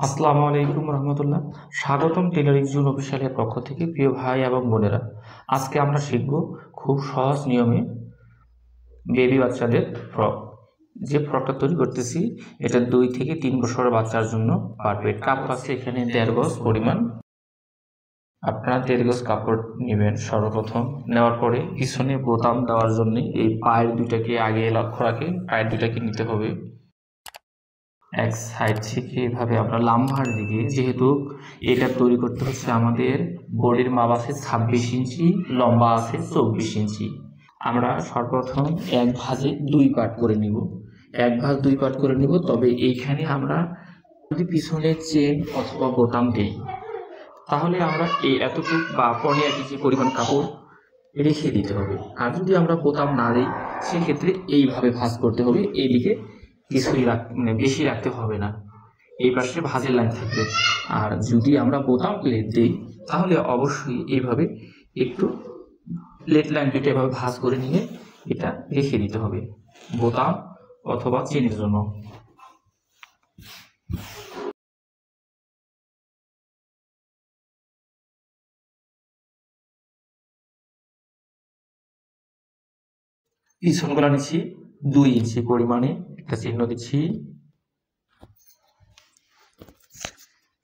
আসসালামু আলাইকুম রহমতুল্লাহ। স্বাগতম টেলারিং জোন অফিসিয়ালের পক্ষ থেকে প্রিয় ভাই এবং বোনেরা। আজকে আমরা শিখব খুব সহজ নিয়মে বেবি বাচ্চাদের ফ্রক। যে ফ্রকটা তৈরি করতেছি এটা 2 থেকে 3 বছরের বাচ্চার জন্য পারফেক্ট। কাপড় আছে এখানে 1.5 গজ পরিমাণ। আপনারা 1.5 গজ কাপড় নেবেন। সর্বপ্রথম নেওয়ার পরে পিছনে বোতাম দেওয়ার জন্য এই পায়ের দুটাকে আগে লক্ষ্য রাখে, পায়ের দুটাকে নিতে হবে এক সাইড থেকে। এভাবে আমরা লাম্বার দিকে, যেহেতু এটা তৈরি করতে হচ্ছে আমাদের বডির মাপ আছে 26 ইঞ্চি, লম্বা আছে 24 ইঞ্চি। আমরা সর্বপ্রথম এক ভাঁজে 2 পার্ট করে নিব, এক ভাঁজ 2 পার্ট করে নিব। তবে এইখানে আমরা যদি পিছনে চেন অথবা বোতাম দিই তাহলে আমরা এই এতটুকু বা 15 ইঞ্চি পরিমাণ কাপড় রেখে দিতে হবে। আর যদি আমরা বোতাম না দিই সেক্ষেত্রে এইভাবে ভাঁজ করতে হবে। এইদিকে কিছুই বেশি রাখতে হবে না, এই পাশে ভাঁজের লাইন থাকবে। আর যদি আমরা বোতাম প্লেট দিই তাহলে অবশ্যই এইভাবে একটু প্লেট লাইন দুটো এভাবে ভাঁজ করে নিয়ে এটা রেখে দিতে হবে বোতাম অথবা চেনের জন্য। পিছন গোলা নিচ্ছি 2 ইঞ্চি পরিমাণে, একটা চিহ্ন দিচ্ছি।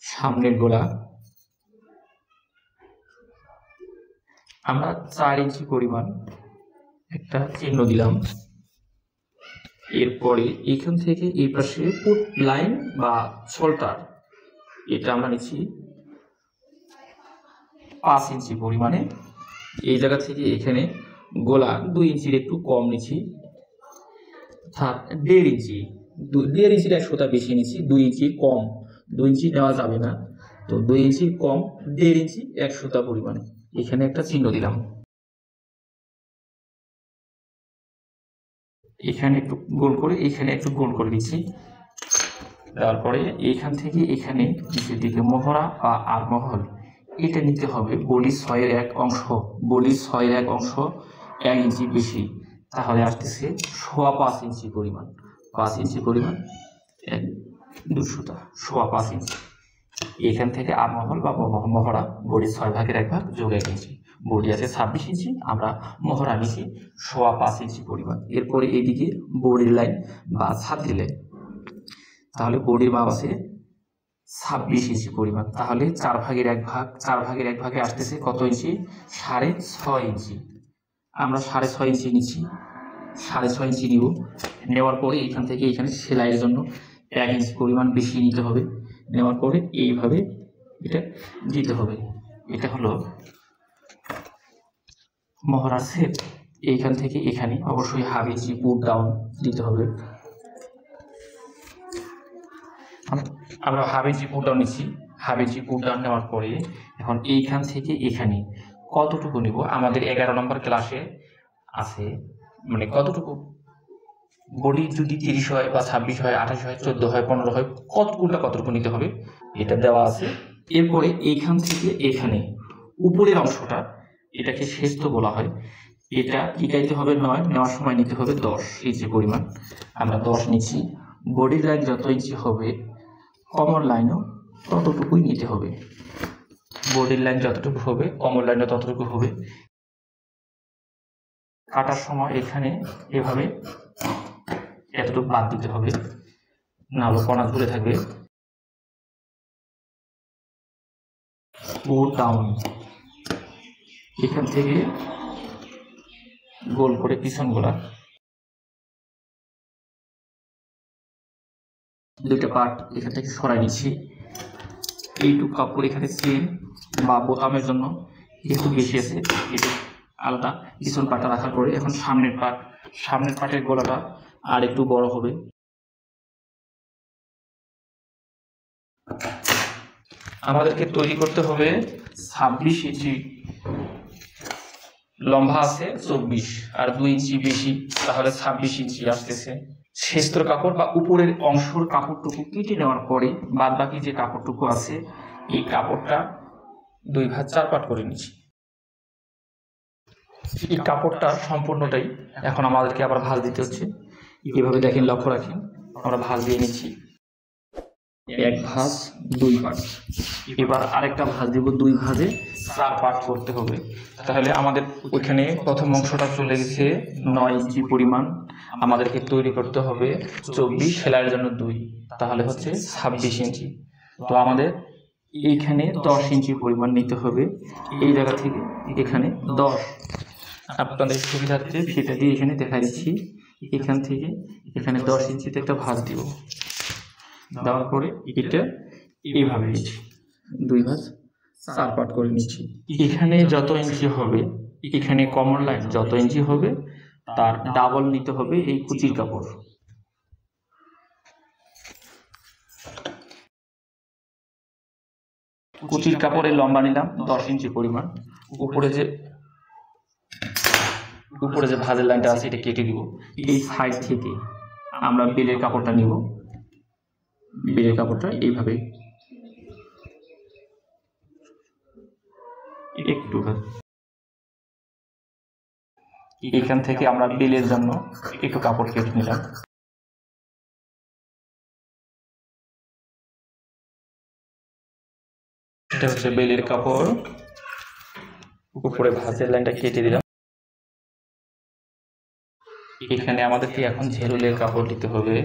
সামনের গোলা আমরা 4 ইঞ্চি পরিমাণ একটা চিহ্ন দিলাম। এরপরে এখান থেকে এই পাশে পুট লাইন বা শোল্ডার এটা আমরা নিচ্ছি 5 ইঞ্চি পরিমাণে। এই জায়গা থেকে এখানে গোলা 2 ইঞ্চির একটু কম নিচ্ছি, অর্থাৎ 1.5 ইঞ্চি। 1.5 ইঞ্চির 1 সুতা বেশি নিচ্ছি, 2 ইঞ্চির কম। 2 ইঞ্চি নেওয়া যাবে না, তো 2 ইঞ্চির কম 1.5 ইঞ্চি 1 সুতা পরিমাণে এখানে একটা চিহ্ন দিলাম। এখানে একটু গোল করে, এখানে একটু গোল করে দিচ্ছি। তারপরে এইখান থেকে এখানে নিচের দিকে মহড়া বা আরমহল এটা নিতে হবে বডি 6-এর 1 অংশ। বডি 6-এর 1 অংশ 1 ইঞ্চি বেশি, তাহলে আসতেছে 5.25 ইঞ্চি পরিমাণ। 5 ইঞ্চি পরিমাণ 2 সুতা 5.25 ইঞ্চি। এখান থেকে আরমহল বা মহড়া বডি 6 ভাগের 1 ভাগ যোগ 1 ইঞ্চি। বডি আছে 26 ইঞ্চি, আমরা মহড়া নিচ্ছি 5.25 ইঞ্চি পরিমাণ। এরপরে এইদিকে বডির লাইন বা ছাতির লাইন, তাহলে বডির মাপ আছে 26 ইঞ্চি পরিমাণ। তাহলে 4 ভাগের 1 ভাগ, 4 ভাগের 1 ভাগে আসতেছে কত ইঞ্চি? 6.5 ইঞ্চি। আমরা 6.5 ইঞ্চি নিচ্ছি, 6.5 ইঞ্চি নিব। নেওয়ার পরে এখান থেকে এখানে সেলাইয়ের জন্য 1 ইঞ্চি পরিমাণ বেশি নিতে হবে। নেওয়ার পরে এইভাবে এটা দিতে হবে। এটা হলো মহড়ার শেপ। এইখান থেকে এখানে অবশ্যই হাফ ইঞ্চি পুট ডাউন দিতে হবে। আমরা হাফ ইঞ্চি পুট ডাউন নিচ্ছি। হাফ ইঞ্চি পুট ডাউন নেওয়ার পরে এখন এইখান থেকে এখানে কতটুকু নিব? আমাদের 11 নম্বর ক্লাসে আছে, মানে কতটুকু বডি যদি 30 হয় বা 26 হয়, 28 হয়, 14 হয়, 15 হয়, কতটুকু নিতে হবে এটা দেওয়া আছে। এরপরে এইখান থেকে এখানে উপরের অংশটা, এটাকে শেষতো বলা হয়, এটা টিকাইতে হবে 9, নেওয়ার সময় নিতে হবে 10 ইঞ্চি পরিমাণ। আমরা 10 নিচ্ছি। বডির লাইন যত ইঞ্চি হবে কমর লাইনও ততটুকুই নিতে হবে। বডির লাইন যতটুকু হবে কমর লাইনও ততটুকু হবে। কাটার সময় এখানে এভাবে এতটুকু বাদ দিতে হবে, নাহলে কণা ঝুলে থাকবে। পুট ডাউন এখান থেকে গোল করে পিছন গোলা 2টা পার্ট এখান থেকে সরাই নিচ্ছি। এইটুকু কাপড় এখানে চেন বা বোতামের জন্য একটু বেশি আছে, এটা আলাদা। পিছন পাটটা রাখার পরে এখন সামনের পাটের গলাটা আর একটু বড় হবে। আমাদেরকে তৈরি করতে হবে 26 ইঞ্চি, লম্বা আছে 24 আর 2 ইঞ্চি বেশি, তাহলে 26 ইঞ্চি আসতেছে। শেষতর কাপড় বা উপরের অংশের কাপড়টুকু কেটে নেওয়ার পরে বাদ বাকি যে কাপড়টুকু আছে এই কাপড়টা 2 ভাঁজ 4 পাট করে নিচ্ছি। এই কাপড়টা সম্পূর্ণটাই এখন আমাদেরকে আবার ভাঁজ দিতে হচ্ছে। এইভাবে দেখেন, লক্ষ্য রাখেন, আমরা ভাঁজ দিয়ে নিচ্ছি। 1 ভাঁজ 2 পার্ট। এবার আরেকটা ভাঁজ দিব, 2 ভাঁজে 4 পার্ট করতে হবে। তাহলে আমাদের ওইখানে প্রথম অংশটা চলে গেছে 9 ইঞ্চি পরিমাণ, আমাদেরকে তৈরি করতে হবে 24, সেলাইয়ের জন্য 2, তাহলে হচ্ছে 26 ইঞ্চি। তো আমাদের এইখানে 10 ইঞ্চি পরিমাণ নিতে হবে, এই জায়গা থেকে এখানে 10। আপনাদের সুবিধার্থে ফিতা দিয়ে এখানে দেখা দিচ্ছি, এখান থেকে এখানে 10 ইঞ্চিতে একটা ভাঁজ দিব, দেওয়ার পরে এটা এইভাবে নিচ্ছি, 2 ভাঁজ 4 পার্ট করে নিচ্ছি। এখানে যত ইঞ্চি হবে, এখানে কমন লাইন যত ইঞ্চি হবে তার ডাবল নিতে হবে এই কুচির কাপড়। কুচির কাপড়ের লম্বা নিলাম 10 ইঞ্চি পরিমাণ। উপরে যে ভাঁজের লাইনটা আছে এটা কেটে দিব। এই সাইড থেকে আমরা বেলের কাপড়টা নিব, বেলের কাপড়টা এইভাবে একটু, এখান থেকে আমরা বেলের জন্য একটু কাপড় কেটে নিলাম। এটা হচ্ছে বেলের কাপড়, উপরে ভাঁজের লাইনটা কেটে দিলাম। এখানে আমাদেরকে এখন ঝেরুলের কাপড় দিতে হবে,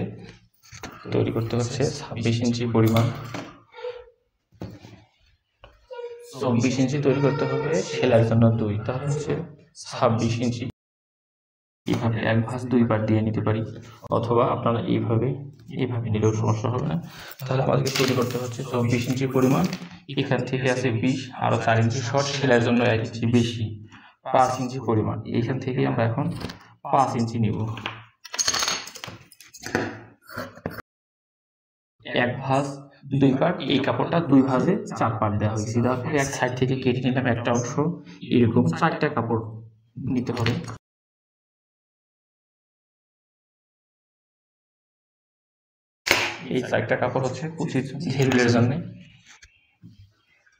তৈরি করতে হচ্ছে 26 ইঞ্চি পরিমাণ। 24 ইঞ্চি তৈরি করতে হবে, সেলাইয়ের জন্য 2, তাহলে হচ্ছে 26 ইঞ্চি। এইভাবে 1 ভাঁজ 2 পার্ট দিয়ে নিতে পারি, অথবা আপনারা এইভাবে নিলেও সমস্যা হবে না। তাহলে আমাদেরকে তৈরি করতে হচ্ছে 24 ইঞ্চি পরিমাণ। এখান থেকে আছে 20, আরও 4 ইঞ্চি শর্ট, সেলাইয়ের জন্য 1 ইঞ্চি বেশি, 5 ইঞ্চি পরিমাণ। এইখান থেকে আমরা এখন 5 ইঞ্চি নিব। 1 ভাঁজ 2 পার্ট, এই কাপড়টা 2 ভাঁজে 4 পার্ট দেওয়া হয়েছে। তারপরে এক সাইড থেকে কেটে নিলাম একটা অংশ, এরকম 4টা কাপড় নিতে হবে। এই 4টা কাপড় হচ্ছে কুচির ঝেরুলের জন্য।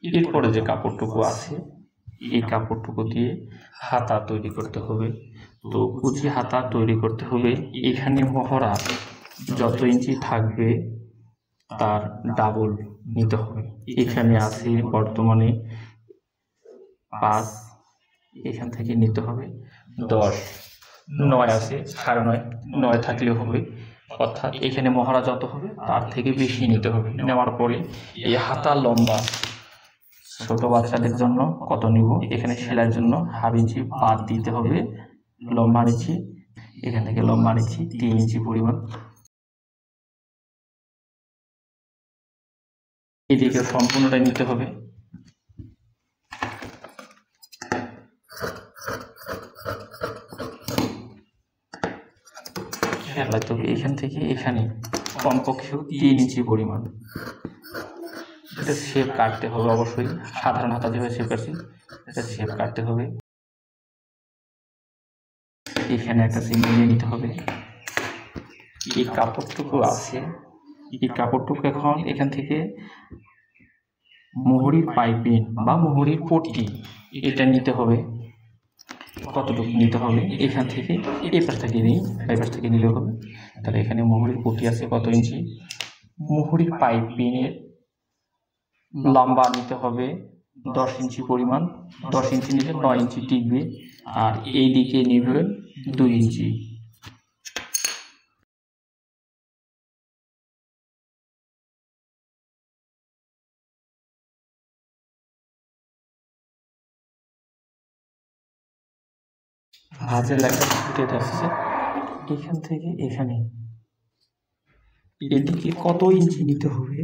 এরপরে যে কাপড়টুকু আছে, এই কাপড়টুকু দিয়ে হাতা তৈরি করতে হবে। তো কুচি হাতা তৈরি করতে হবে, এখানে মহড়া যত ইঞ্চি থাকবে তার ডাবল নিতে হবে। এখানে আছে বর্তমানে 5, এখান থেকে নিতে হবে 10, 9 আছে, 9.5, 9 থাকলেও হবে। অর্থাৎ এখানে মহড়া যত হবে তার থেকে বেশি নিতে হবে। নেওয়ার পরে এই হাতা লম্বা ছোট বাচ্চাদের জন্য কত নিব, এখানে সেলাইয়ের জন্য 1/2 ইঞ্চি বাদ দিতে হবে। লম্বা নিচ্ছি, এখান থেকে লম্বা নিচ্ছি 3 ইঞ্চি পরিমাণ। এদিকে সম্পূর্ণটাই নিতে হবে। খেয়াল রাখতে হবে এখান থেকে এখানে কমপক্ষেও 3 ইঞ্চি পরিমাণ। এটা শেপ কাটতে হবে অবশ্যই, সাধারণ হাতা যেভাবে শেপ কাটছি এটা শেপ কাটতে হবে। এখানে একটা সিম নিয়ে নিতে হবে। এই কাপড়টুকু আছে, এই কাপড়টুকু এখন এখান থেকে মোহরির পাইপিং বা মোহরির পট্টি এটা নিতে হবে। কতটুকু নিতে হবে, এখান থেকে এই পাশ থেকে নিই, এই পাশ থেকে নিলেও হবে। তাহলে এখানে মোহরির পট্টি আছে কত ইঞ্চি, মোহরির পাইপিংয়ের লম্বা নিতে হবে 10 ইঞ্চি পরিমাণ। 10 ইঞ্চি নিলে 9 ইঞ্চি টিকবে, আর এই দিকে নেবেন 2 ইঞ্চি। ভাঁজের লাইনটা ফুটে যাচ্ছে, এখান থেকে এখানে এদিকে কত ইঞ্চি নিতে হবে,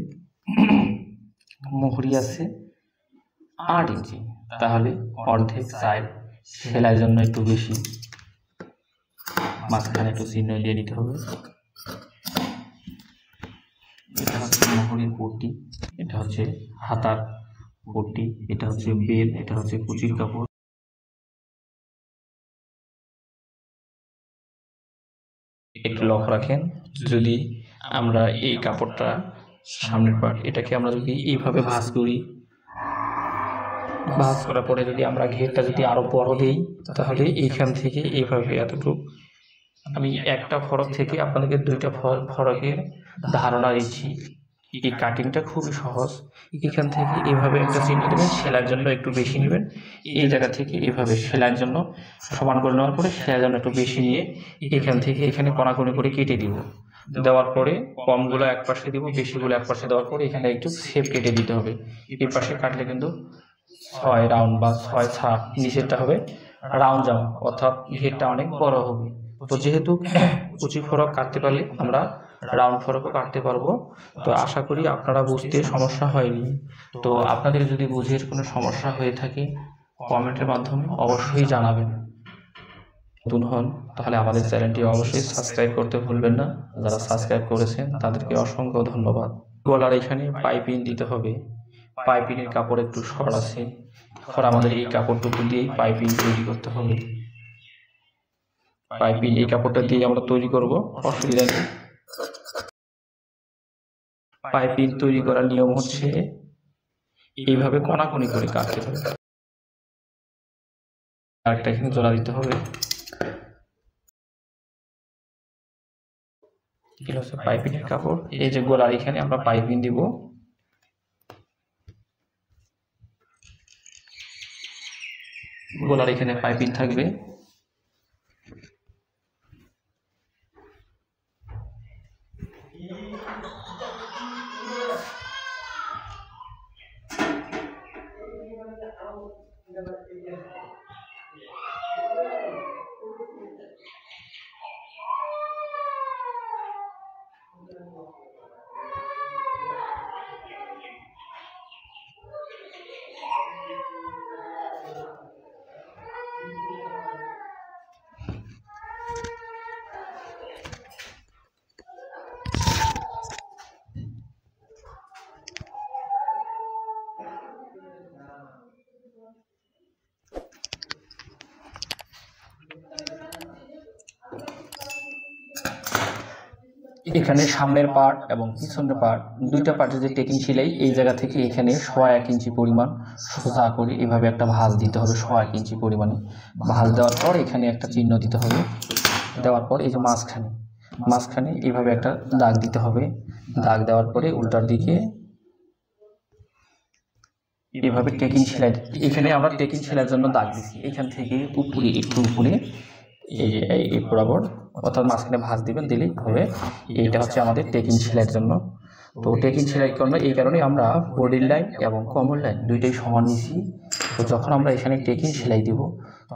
মোহরি আছে 8 ইঞ্চি, তাহলে অর্ধেক সাইড, সেলাইয়ের জন্য একটু বেশি, মাঝখানে একটু চিহ্ন দিয়ে নিতে হবে। এটা হচ্ছে মোহরির পট্টি, এটা হচ্ছে হাতার পট্টি, এটা হচ্ছে বেল, এটা হচ্ছে কুচির কাপড়। একটু লক্ষ্য রাখেন, যদি আমরা এই কাপড়টা সামনের পার্ট এটাকে আমরা যদি এইভাবে ভাঁজ করি, ভাঁজ করার পরে যদি আমরা ঘেরটা যদি আরো বড় দিই, তাহলে এইখান থেকে এইভাবে এতটুকু, আমি একটা ফরক থেকে আপনাদেরকে 2টা ফরকের ধারণা দিচ্ছি। এই কাটিংটা খুবই সহজ। এখান থেকে এভাবে একটা চিহ্ন দেবেন, সেলাইয়ের জন্য একটু বেশি নেবেন। এই জায়গা থেকে এভাবে সেলাইয়ের জন্য সমান করে নেওয়ার পরে সেলাইয়ের জন্য একটু বেশি নিয়ে এখান থেকে এখানে কোনাকুনি করে কেটে দিব। দেওয়ার পরে কমগুলো এক পাশে দিব, বেশিগুলো এক পাশে দেওয়ার পরে এখানে একটু শেপ কেটে দিতে হবে। এই পাশে কাটলে কিন্তু 6 রাউন্ড বা 6 ছাপ, নিচেরটা হবে রাউন্ড জামা, অর্থাৎ ঘেরটা অনেক বড় হবে। তো যেহেতু কুচি ফরক কাটতে পারলে আমরা রাউন্ড ফরকও কাটতে পারবো। তো আশা করি আপনারা বুঝতে সমস্যা হয়নি। তো আপনাদের যদি বুঝের কোনো সমস্যা হয়ে থাকে কমেন্টের মাধ্যমে অবশ্যই জানাবেন। নতুন হন তাহলে আমাদের চ্যানেলটি অবশ্যই সাবস্ক্রাইব করতে ভুলবেন না। যারা সাবস্ক্রাইব করেছেন তাদেরকে অসংখ্য ধন্যবাদ। গলার এখানে পাইপিং দিতে হবে। পাইপিংয়ের কাপড় একটু শর্ট আছে, এখন আমাদের এই কাপড়টুকু দিয়েই পাইপিং তৈরি করতে হবে। পাইপিং এই কাপড়টা দিয়ে আমরা তৈরি করব, অসুবিধা নেই। পাইপিং তৈরি করার নিয়ম হচ্ছে এইভাবে কোনাকুনি করে কাটতে হবে। আরেকটা এখানে জোড়া দিতে হবে। এগুলো হচ্ছে পাইপিং এর কাপড়। এই যে গলার এখানে আমরা পাইপিং দিব। গলার এখানে পাইপিং থাকবে। এখানে সামনের পার্ট এবং পিছনের পার্ট, দুইটা পার্টে যে টেকিং সেলাই, এই জায়গা থেকে এখানে 1.5 ইঞ্চি পরিমাণ সোজা করে এভাবে একটা ভাঁজ দিতে হবে। 1.5 ইঞ্চি পরিমাণে ভাঁজ দেওয়ার পর এখানে একটা চিহ্ন দিতে হবে। দেওয়ার পর এই যে মাঝখানে এইভাবে একটা দাগ দিতে হবে। দাগ দেওয়ার পরে উল্টার দিকে এভাবে টেকিং সেলাই, এখানে আমরা টেকিং সেলাইয়ের জন্য দাগ দিচ্ছি। এখান থেকে উপরে একটু উপরে এই যে এই বরাবর, অর্থাৎ মাঝখানে ভাঁজ দিবেন, দিলেই হবে। এইটা হচ্ছে আমাদের টেকিং সেলাইয়ের জন্য। তো টেকিং সেলাই জন্য এই কারণে আমরা বডির লাইন এবং কমর লাইন দুইটাই সমান নিছি। তো যখন আমরা এখানে টেকিং সেলাই দিব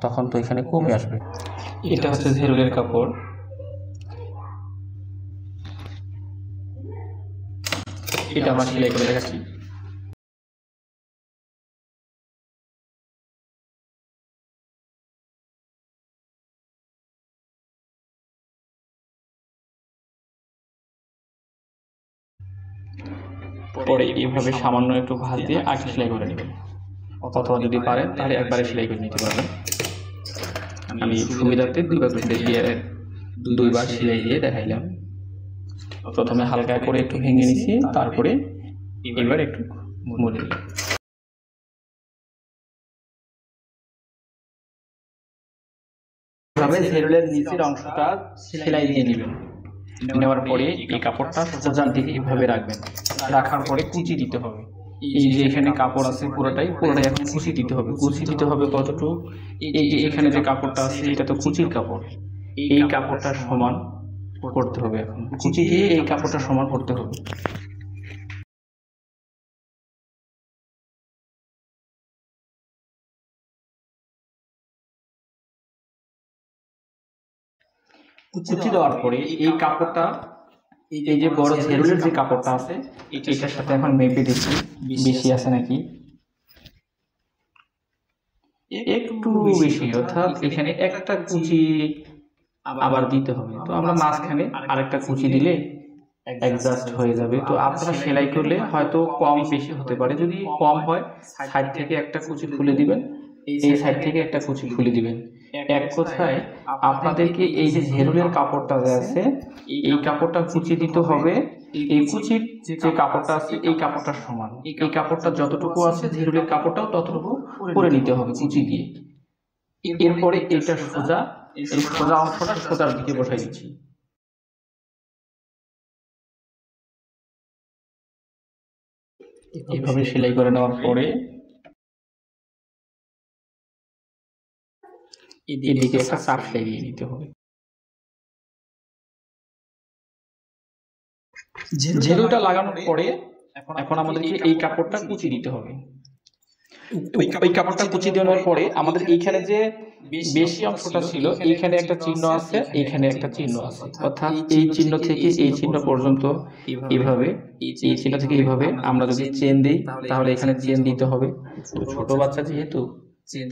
তখন তো এখানে কমে আসবে। এটা হচ্ছে জেরুলের কাপড়। এটা আমরা সেলাই করে দেখাচ্ছি। পরে এইভাবে সামান্য একটু ভাঁজ দিয়ে আগে সেলাই করে নেবেন, অথবা যদি পারেন তাহলে একবারে সেলাই করে নিতে পারবেন। আমি সুবিধার্থে দুইবার সেলাই দিয়ে দেখাইলাম। প্রথমে হালকা করে একটু ভেঙে নিচ্ছি, তারপরে এবার একটু মুড়ে দিই। এভাবে জেরুলের নিচের অংশটা সেলাই দিয়ে নেবেন। নেওয়ার পরে এই কাপড়টা সোজার দিকে এভাবে রাখবেন। রাখার পরে কুচি দিতে হবে। এই যে এখানে কাপড় আছে পুরোটাই এখন কুচি দিতে হবে। কুচি দিতে হবে কতটুকু? এই যে এখানে যে কাপড়টা আছে এটা তো কুচির কাপড়, এই কাপড়টা সমান করতে হবে। এখন কুচি দিয়ে এই কাপড়টা সমান করতে হবে। কুচি দেওয়ার পরে এই কাপড়টা, এই যে বড় জেরুলের যে কাপড়টা আছে এটার সাথে এখন মেপে দিচ্ছি বেশি আছে নাকি। একটু বেশি, অর্থাৎ এখানে একটা কুচি আবার দিতে হবে। তো আমরা মাঝখানে আরেকটা কুচি দিলে অ্যাডজাস্ট হয়ে যাবে। তো আপনারা সেলাই করলে হয়তো কম বেশি হতে পারে। যদি কম হয় সাইড থেকে একটা কুচি খুলে দিবেন, এই সাইড থেকে একটা কুচি খুলে দিবেন। এক কথায় আপনাদেরকে এই যে জেরুলের কাপড়টা আছে এই কাপড়টা কুচি দিতে হবে। এই কুচির যে কাপড়টা আছে এই কাপড়টা সমান, এই কাপড়টা যতটুকু আছে জেরুলের কাপড়টাও ততটুকু করে নিতে হবে কুচি দিয়ে। এরপরে এটা সোজা, এই সোজা অংশটা সোজার দিকে বসাই দিচ্ছি। এভাবে সেলাই করে নেওয়ার পরে এদিকে একটা চাপ লাগিয়ে নিতে হবে। জেরুটা লাগানোর পরে এখন আমাদেরকে এই কাপড়টা কুচি দিতে হবে। ওই কাপড়টা কুচি দেওয়ার পরে আমাদের এইখানে যে বেশি অংশটা ছিল এইখানে একটা চিহ্ন আছে, এইখানে একটা চিহ্ন আছে, অর্থাৎ এই চিহ্ন থেকে এই চিহ্ন পর্যন্ত এইভাবে, এই চিহ্ন থেকে এইভাবে আমরা যদি চেন দিই তাহলে এখানে চেন দিতে হবে। ছোট বাচ্চা যেহেতু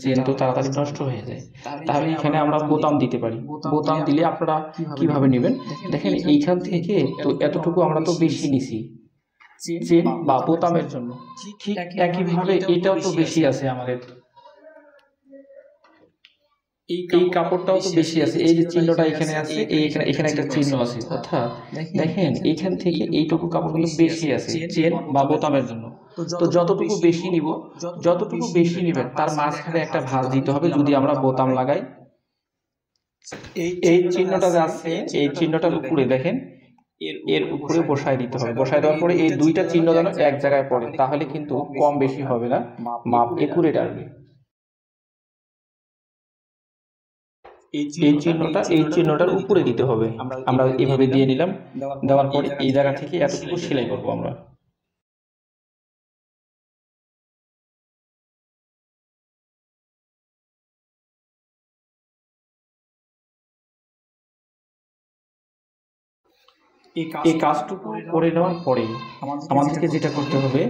চেন তো তাড়াতাড়ি নষ্ট হয়ে যায়, তাহলে এখানে আমরা বোতাম দিতে পারি। বোতাম দিলে আপনারা কিভাবে নেবেন দেখেন, এইখান থেকে তো এতটুকু আমরা তো বেশি নিছি চেন বা বোতামের জন্য, ঠিক একইভাবে এটাও তো বেশি আছে আমাদের, এই কাপড়টাও তো বেশি আছে। এই যে চিহ্নটা এখানে আছে, এখানে একটা চিহ্ন আছে, অর্থাৎ দেখেন এইখান থেকে এইটুকু কাপড়গুলো বেশি আছে চেন বা বোতামের জন্য। তো যতটুকু বেশি নিব, যতটুকু বেশি নিবেন তার মাঝখানে একটা ভাঁজ দিতে হবে যদি আমরা বোতাম লাগাই। এই চিহ্নটা আছে, এই চিহ্নটার উপরে দেখেন, এর উপরে বসায় দিতে হবে। বসায় দেওয়ার পরে এই দুইটা চিহ্ন যেন এক জায়গায় পড়ে, তাহলে কিন্তু কম বেশি হবে না, মাপ একুরেট আসবে। এই চিহ্নটার উপরে দিতে হবে। আমরা এভাবে দিয়ে নিলাম, দেওয়ার পরে এই জায়গা থেকে এতটুকু সেলাই করবো আমরা। এই কাজটুকু করে নেওয়ার পরে আমাদেরকে যেটা করতে হবে,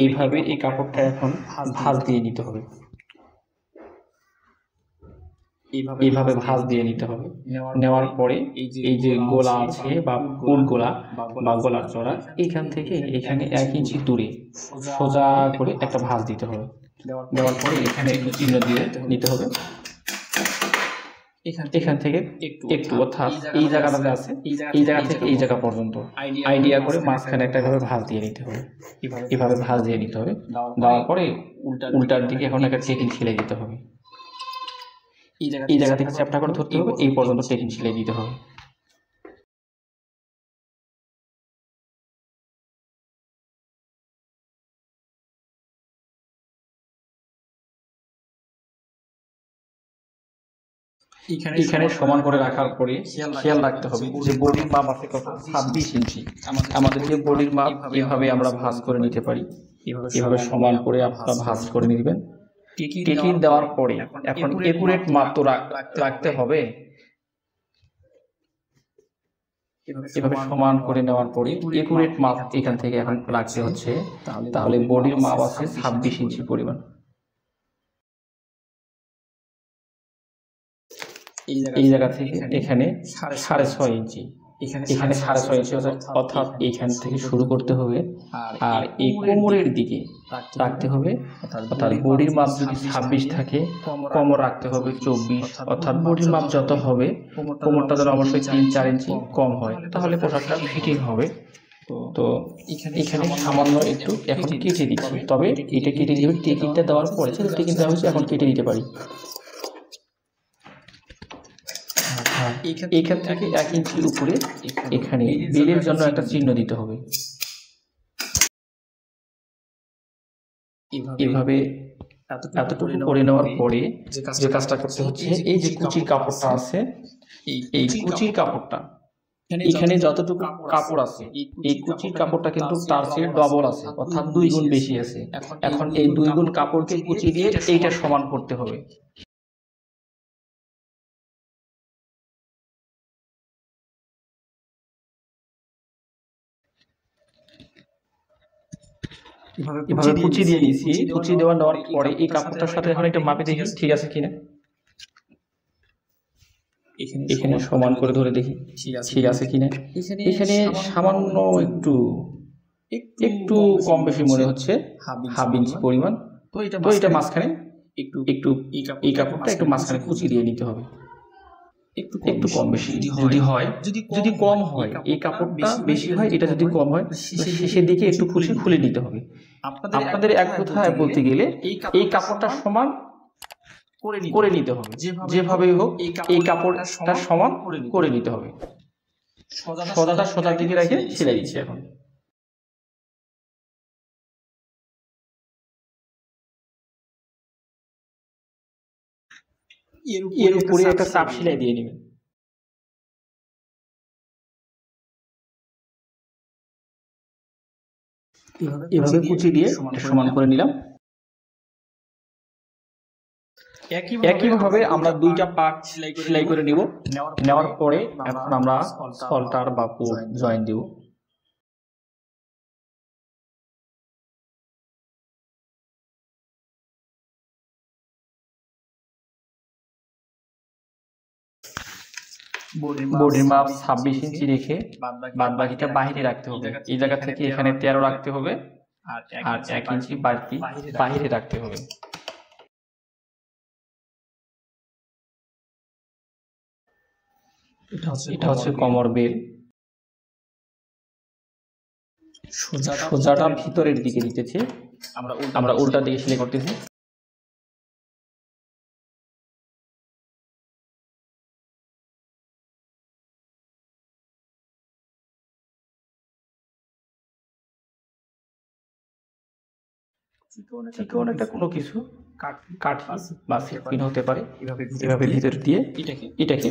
এইভাবে এই কাপড়টা এখন ভাঁজ দিয়ে নিতে হবে। এইভাবে ভাঁজ দিয়ে নিতে হবে। নেওয়ার পরে এই যে গোলা আছে বা ফুল গোলা বা গলার চড়া, এখান থেকে এখানে 1 ইঞ্চি দূরে সোজা করে একটা ভাঁজ দিতে হবে। দেওয়ার পরে এখানে একটু চিহ্ন দিয়ে নিতে হবে। এখান থেকে একটু, অর্থাৎ এই জায়গাটাতে আছে, এই জায়গা থেকে এই জায়গা পর্যন্ত আইডিয়া করে মাঝখানে একটা ভাবে ভাঁজ দিয়ে নিতে হবে। এভাবে ভাঁজ দিয়ে নিতে হবে। দেওয়ার পরে উল্টার দিকে এখন একটা চেকিং সেলাই দিতে হবে। এই জায়গা থেকে চ্যাপটা করে ধরতে হবে, এই পর্যন্ত চেকিং সেলাই দিতে হবে। এখানে সমান করে রাখার পরে খেয়াল রাখতে হবে যে বডির মাপ আছে কত, 26 ইঞ্চি। আমাদেরকে বডির মাপ এভাবে আমরা ভাঁজ করে নিতে পারি। এভাবে সমান করে আপনারা ভাঁজ করে নেবেন। টেকিং দেওয়ার পরে এখন একুরেট মাপ তো রাখতে হবে। এভাবে সমান করে নেওয়ার পরে একুরেট মাপ এখান থেকে এখন রাখতে হচ্ছে। তাহলে বডির মাপ আছে 26 ইঞ্চি পরিমাণ। এই জায়গা থেকে এখানে 6.5 ইঞ্চি, এখানে 6.5 ইঞ্চি, অর্থাৎ এইখান থেকে শুরু করতে হবে। আর এই কোমরের দিকে রাখতে হবে, অর্থাৎ বডির মাপ যদি 26 থাকে, কোমর রাখতে হবে 24, অর্থাৎ বডির মাপ যত হবে কোমরটা যেন অবশ্যই 3-4 ইঞ্চি কম হয়, তাহলে পোশাকটা ফিটিং হবে। তো এখানে সামান্য একটু এখন কেটে দিচ্ছি, তবে এটা কেটে দিবে টেকিংটা দেওয়ার পরে। টেকিং দেওয়া হয়েছে, এখন কেটে দিতে পারি। এখান থেকে 1 ইঞ্চির উপরে এখানে বেলের জন্য একটা চিহ্ন দিতে হবে। এভাবে এতটুকু করে নেওয়ার পরে যে কাজটা করতে হচ্ছে, এই যে কুচির কাপড়টা আছে, এই কুচির কাপড়টা এখানে যতটুকু কাপড় আছে, এই কুচির কাপড়টা কিন্তু তার চেয়ে ডবল আছে, অর্থাৎ 2 গুণ বেশি আছে। এখন এই 2 গুণ কাপড়কে কুচি দিয়ে এইটা সমান করতে হবে। এভাবে কুচি দিয়ে নিয়েছি। কুচি নেওয়ার পরে এই কাপড়টার সাথে এখন একটা মাপে দেখি ঠিক আছে কিনা। এখানে সমান করে ধরে দেখি ঠিক আছে কিনা। এখানে সামান্য একটু কম বেশি মনে হচ্ছে, 1/2 ইঞ্চি পরিমাণ। তো এটা মাঝখানে একটু এই কাপড়টা একটু মাঝখানে কুচি দিয়ে নিতে হবে। একটু কম বেশি যদি কম হয়, এই কাপড়টা বেশি হয়, এটা যদি কম হয় শেষের দিকে একটু কুচি খুলে নিতে হবে। আপনাদের এক কথায় বলতে গেলে এই কাপড়টা সমান করে নিতে হবে, যেভাবেই হোক এই কাপড়টা সমান করে নিতে হবে। সোজাটা সোজার দিকে রেখে সেলাই দিচ্ছি এখন। এর উপরে একটা চাপ সেলাই দিয়ে নেবেন। এভাবে কুচি দিয়ে সমান করে নিলাম। একইভাবে আমরা দুইটা পার্ট সেলাই করে নিব। নেওয়ার পরে এখন আমরা সল্টার বা পোর্ট জয়েন দিব। বোর্ডের মাপ 26 ইঞ্চি রেখে বাদ বাকিটা বাইরে রাখতে হবে। এই জায়গা থেকে এখানে 13 রাখতে হবে, আর 1 ইঞ্চি বাড়তি বাইরে রাখতে হবে। এটা হচ্ছে কোমর বেল। সোজাটা ভিতরের দিকে দিতেছি, আমরা উল্টা দিকে সেলাই করতেছি। চিকন একটা কোনো কিছু কাঠি বা সিপিন হতে পারে, এভাবে ভিতর দিয়ে এটাকে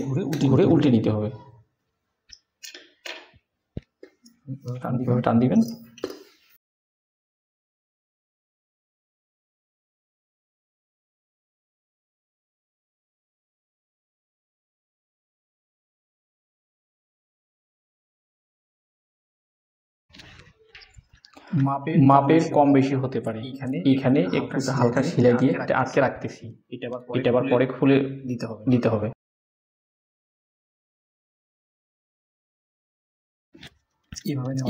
ঘুরে উল্টে নিতে হবে। টান দিবেন। মাপের কম বেশি হতে পারে। এখানে একটু হালকা সেলাই দিয়ে আটকে রাখতেছি, এটা আবার পরে খুলে দিতে হবে।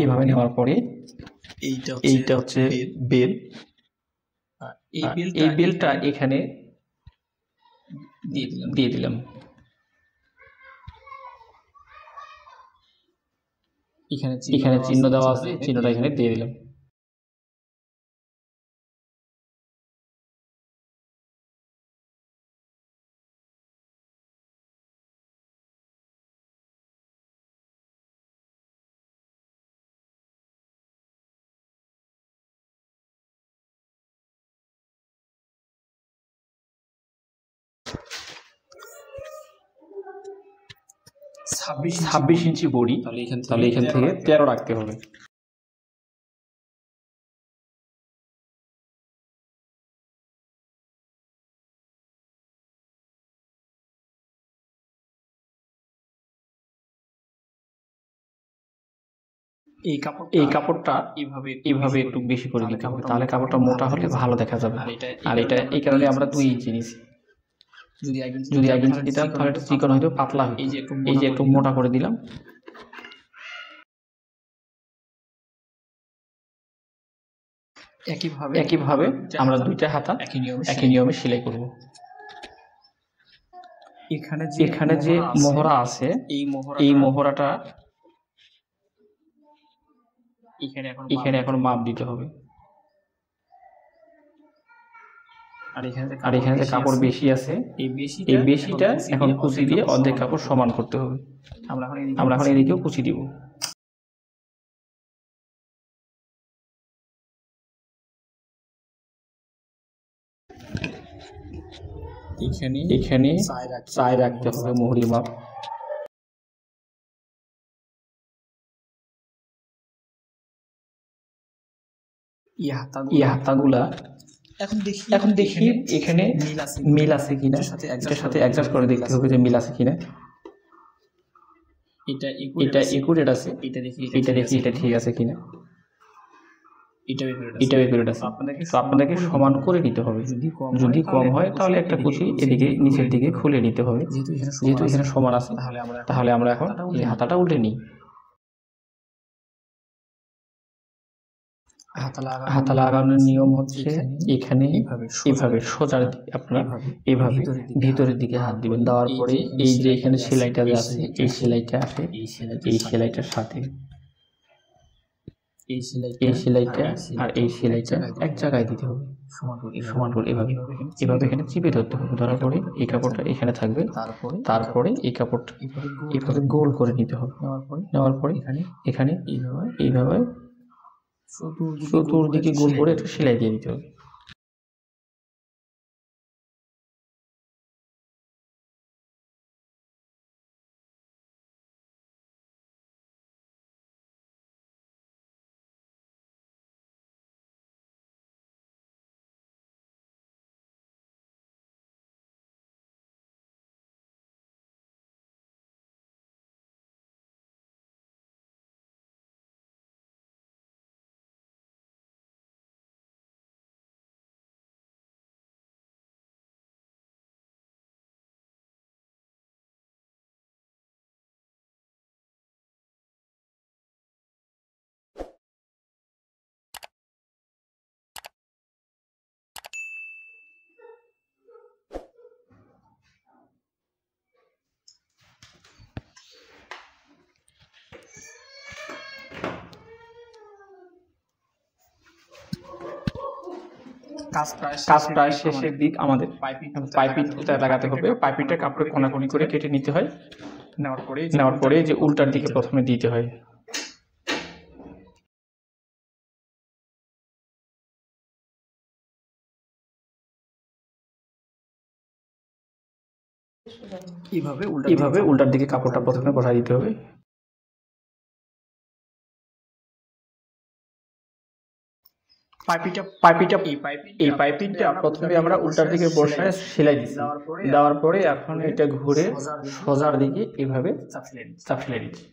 এভাবে নেওয়ার পরে এইটা হচ্ছে বেল। এই বেলটা এখানে দিয়ে দিলাম। এখানে চিহ্ন দেওয়া আছে, চিহ্নটা এখানে দিয়ে দিলাম। ছাব্বিশ ইঞ্চি বডি, তাহলে এখান থেকে 13 রাখতে হবে। এই কাপড়টা এইভাবে একটু বেশি করে দিতে হবে, তাহলে কাপড়টা মোটা হলে ভালো দেখা যাবে। আর এটা এই কারণে আমরা 2 ইঞ্চি নিছি। যদি 1 ইঞ্চি দিতাম তাহলে এটা চিকন হইতো, পাতলা হইতো। এই যে একটু মোটা করে দিলাম। একইভাবে আমরা দুইটা হাতা একই নিয়মে সেলাই করব। এখানে যে মোহরা আছে, এই মোহরাটা এখানে এখন মাপ দিতে হবে। আর এখানে যে কাপড় বেশি আছে, এই বেশিটা এখন কুচি দিয়ে অর্ধেক কাপড় সমান করতে হবে। আমরা এখন এদিকেও কুচি দিব। এখানে 4 রাখতে হবে মোহরির মাপ। এই হাতাগুলা এখন দেখি এখানে মিল আছে কিনা, এটার সাথে অ্যাডজাস্ট করে দেখতে হবে যে মিল আছে কিনা। এটা একুরেট আছে, এটা দেখি এটা ঠিক আছে কিনা। এটা একুরেট আছে, তো আপনাদেরকে সমান করে নিতে হবে। যদি কম হয় তাহলে একটা কুচি এদিকে নিচের দিকে খুলে নিতে হবে। যেহেতু এখানে সমান আছে, তাহলে আমরা এখন এই হাতাটা উল্টে নিই। হাতা লাগানোর নিয়ম হচ্ছে এখানে এভাবে সোজা আপনারা এভাবে ভিতরের দিকে হাত দিবেন। দেওয়ার পরে এই যে এখানে সেলাইটা আছে, এই সেলাইটা আছে, এই সেলাইটার সাথে এই সেলাইটা আর এই সেলাইটা এক জায়গায় দিতে হবে, সমান করে এভাবে এখানে চিপে ধরতে হবে। ধরার পরে এই কাপড়টা এখানে থাকবে, তারপরে এই কাপড়টা এভাবে গোল করে নিতে হবে। নেওয়ার পরে এখানে এইভাবে চতুর্দিকে গোল করে একটু সেলাই দিয়ে দিতে হবে। কাজ প্রায় শেষের দিক আমাদের পাইপিংটা লাগাতে হবে। পাইপিংটা কাপড়ে কোনাকুনি করে কেটে নিতে হয়। নেওয়ার পরে যে উল্টার দিকে প্রথমে দিতে হয়। এইভাবে উল্টার দিকে কাপড়টা প্রথমে বসাই দিতে হবে। এই পাইপিংটা প্রথমে আমরা উল্টার দিকে বসায় সেলাই দিচ্ছি। দেওয়ার পরে এখন এটা ঘুরে সোজার দিকে এইভাবে চাপ সেলাই দিচ্ছি।